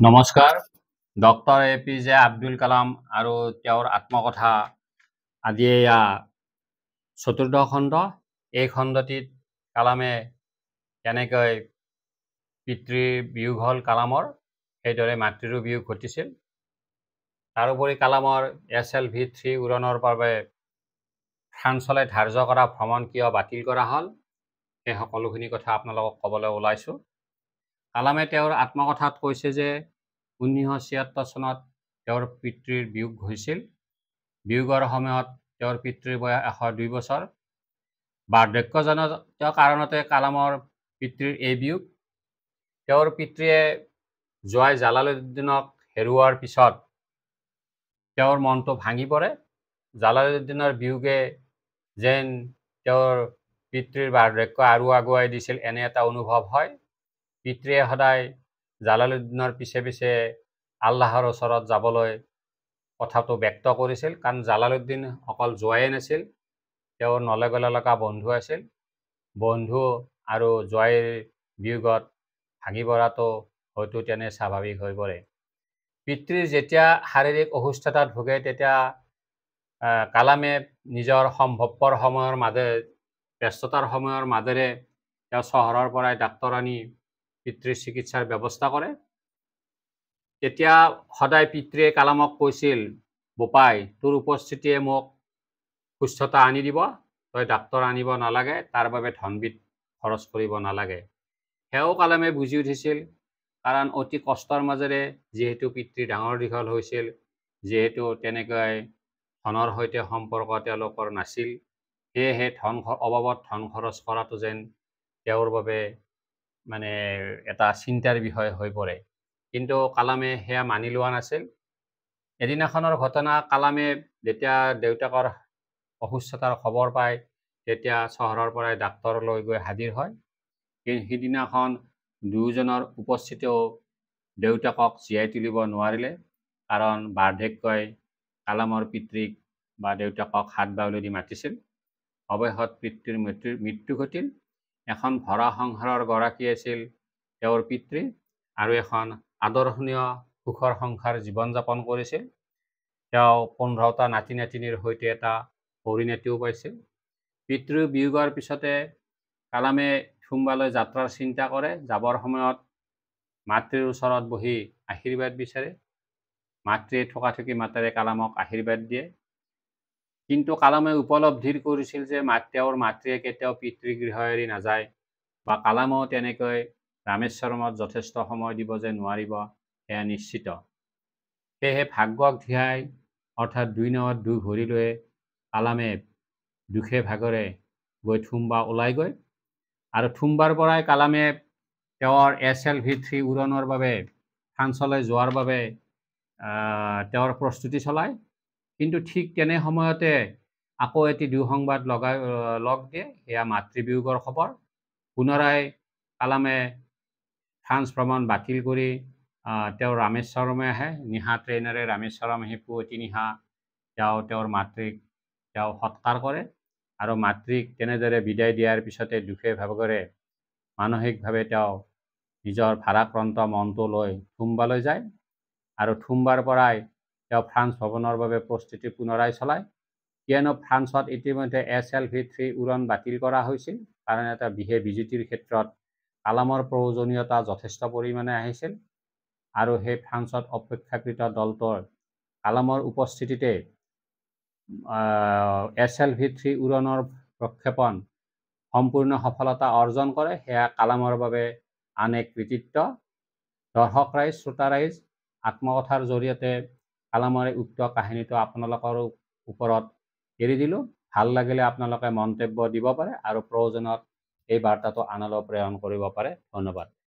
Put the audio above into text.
নমস্কাৰ। Doctor APJ Abdul Kalam আৰু তেওঁৰ আত্মকথা আজি এয়া ৪ৰ্থ খণ্ড। এই খণ্ডটিত কালামে কেনেকৈ পিতৃৰ বিয়োগ হ'ল কালামৰ, সেইদৰে মাতৃৰো বিয়োগ ঘটিছিল। তাৰোপৰি কালামৰ SLV-3 উৰণৰ বাবে ফ্ৰান্সলৈ ধাৰ্য কৰা ভ্ৰমণ কিয় বাতিল কৰা হ'ল, সেই সকলোখিনি কথা আপোনালোকক ক'বলৈ ওলাইছোঁ। কালামে তেওঁৰ আত্মকথাত কৈছে যে 1976 চনত তেওঁৰ পিতৃৰ বিয়োগ হৈছিল। বিয়োগৰ সময়ত তেওঁৰ পিতৃৰ বয়স 102 বছৰ। বাৰ্ধক্যজনিত কাৰণতে কালামৰ পিতৃৰ এই বিয়োগ। তেওঁৰ পিতৃয়ে জোৱাই জালালুদ্দিনক হেৰুওৱাৰ পিছত তেওঁৰ মনটো ভাঙি পৰে। জালালুদ্দিনৰ বিয়োগে যেন তেওঁৰ পিতৃৰ বাৰ্ধক্য আৰু আগুৱাই দিছিল, এনে এটা অনুভৱ হয়। পিতৃয়ে সদায় জালালুদ্দিনৰ পিছে পিছে আল্লাহৰ ওচৰত যাবলৈ কথাটো ব্যক্ত কৰিছিল, কাৰণ জালালুদ্দিন অকল জোৱায়ে নাছিল, তেওঁৰ নলে-গলে লগা বন্ধু আছিল। বন্ধু আৰু জোৱাইৰ বিয়োগত ভাঙি পৰাটো হয়তো তেনে স্বাভাৱিক হৈ পৰে। পিতৃৰ যেতিয়া শাৰীৰিক অসুস্থতাত ভোগে তেতিয়া কালামে নিজৰ সম্ভৱপৰ সময়ৰ মাজেৰে, ব্যস্ততাৰ সময়ৰ মাজেৰে তেওঁ চহৰৰ পৰাই ডাক্তৰ আনি পিতৃৰ চিকিৎসাৰ ব্যৱস্থা কৰে। তেতিয়া সদায় পিতৃয়ে কালামক কৈছিল, বোপাই, তোৰ উপস্থিতিয়ে মোক সুস্থতা আনি দিব, তই ডাক্তৰ আনিব নালাগে, তাৰ বাবে ধনবিধ খৰচ কৰিব নালাগে। সেয়াও কালামে বুজি উঠিছিল, কাৰণ অতি কষ্টৰ মাজেৰে যিহেতু পিতৃ ডাঙৰ দীঘল হৈছিল, যিহেতু তেনেকৈ ধনৰ সৈতে সম্পৰ্ক তেওঁলোকৰ নাছিল, সেয়েহে অবাবত ধন খৰচ কৰাটো যেন তেওঁৰ বাবে এটা চিন্তাৰ বিষয় হৈ পৰে। কিন্তু কালামে সেয়া মানি লোৱা নাছিল। এদিনাখনৰ ঘটনা, কালামে যেতিয়া দেউতাকৰ অসুস্থতাৰ খবৰ পায় তেতিয়া চহৰৰ পৰাই ডাক্তৰ লৈ গৈ হাজিৰ হয়। কিন্তু সিদিনাখন দুয়োজনৰ উপস্থিতিও দেউতাকক জীয়াই তুলিব নোৱাৰিলে, কাৰণ বাৰ্ধক্যই কালামৰ পিতৃক বা দেউতাকক হাত বাউলি দি মাতিছিল। অৱশেষত পিতৃৰ মৃত্যু ঘটিল। এখন ভৰা সংসাৰৰ গৰাকী আছিল তেওঁৰ পিতৃ, আৰু এখন আদৰ্শনীয় সুখৰ সংসাৰ জীৱন যাপন কৰিছিল। তেওঁ 15টা নাতি নাতিনীৰ সৈতে এটা পৰিণতিও পাইছিল। পিতৃৰ বিয়োগৰ পিছতে কালামে থুম্বালৈ যাত্ৰাৰ চিন্তা কৰে। যাবৰ সময়ত মাতৃৰ ওচৰত বহি আশীৰ্বাদ বিচাৰে। মাতৃয়ে থকাথকি মাতেৰে কালামক আশীৰ্বাদ দিয়ে। কিন্তু কালামে উপলব্ধি কৰিছিল যে তেওঁৰ মাতৃয়ে কেতিয়াও পিতৃগৃহ এৰি নাযায়, বা কালামেও তেনেকৈ ৰামেশ্বৰমত যথেষ্ট সময় দিব যে নোৱাৰিব, সেয়া নিশ্চিত। সেয়েহে ভাগ্যক ধিয়াই, অৰ্থাৎ 2 নাৱত 2 ভৰি লৈ কালামে দুখে ভাগৰে গৈ থুম্বা ওলাইগৈ। আৰু থুম্বাৰ পৰাই কালামে তেওঁৰ SLV-3 উৰণৰ বাবে ফ্ৰান্সলৈ যোৱাৰ বাবে তেওঁৰ প্ৰস্তুতি চলায়। কিন্তু ঠিক তেনে সময়তে আকৌ এটি দুঃসংবাদ লগ দিয়ে, সেয়া মাতৃবিয়োগৰ খবৰ। পুনৰাই কালামে ফ্ৰান্স ভ্ৰমণ বাতিল কৰি তেওঁ ৰামেশ্বৰমে আহে। নিশা ট্ৰেইনেৰে ৰামেশ্বৰম আহি পুৱতি নিশা তেওঁৰ মাতৃক সৎকাৰ কৰে, আৰু মাতৃক তেনেদৰে বিদায় দিয়াৰ পিছতে দুখে ভাগৰে মানসিকভাৱে তেওঁ নিজৰ ভাৰাক্ৰান্ত মনটো লৈ থুম্বালৈ যায়। আৰু থুম্বাৰ পৰাই তেওঁ ফ্ৰান্স ভ্ৰমণৰ বাবে প্ৰস্তুতি পুনৰাই চলায়। কিয়নো ফ্ৰান্সত ইতিমধ্যে SLV-3 উৰণ বাতিল কৰা হৈছিল, কাৰণ এটা বিহে বিজুতিৰ ক্ষেত্ৰত কালামৰ প্ৰয়োজনীয়তা যথেষ্ট পৰিমাণে আহিছিল। আৰু সেই ফ্ৰান্সত অপেক্ষাকৃত দলটোৰ কালামৰ উপস্থিতিতে SLV-3 উৰণৰ প্ৰক্ষেপণ সম্পূৰ্ণ সফলতা অৰ্জন কৰে। সেয়া কালামৰ বাবে আন এক কৃতিত্ব। দৰ্শক ৰাইজ, শ্ৰোতা ৰাইজ, আত্মকথাৰ জৰিয়তে কালামৰ উক্ত কাহিনীটো আপোনালোকৰ ওপৰত এৰি দিলোঁ। ভাল লাগিলে আপোনালোকে মন্তব্য দিব পাৰে, আৰু প্ৰয়োজনত এই বাৰ্তাটো আনলৈ প্ৰেৰণ কৰিব পাৰে। ধন্যবাদ।